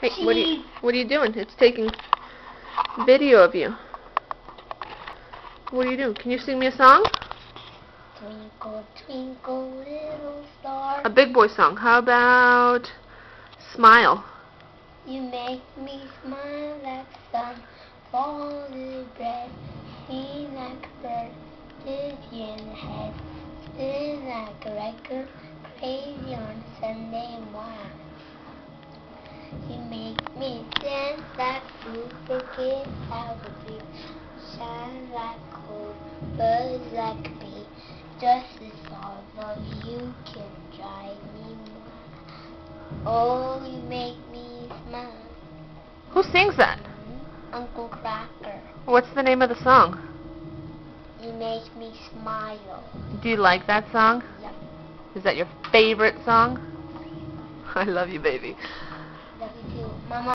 Hey, what are you doing? It's taking video of you. What are you doing? Can you sing me a song? Twinkle, twinkle, little star. A big boy song. How about Smile? You make me smile like sun, fall the bread, sing like a bird, dizzy in the head, spin like a record, crazy on Sunday morning. You make me dance like food, forget how to be, shine like gold, buzz like a bee, just as all of you can drive me mad. Oh, you make me smile. Who sings that? Uncle Cracker. What's the name of the song? You make me smile. Do you like that song? Yep. Is that your favorite song? I love you, baby. Love you too. Mama.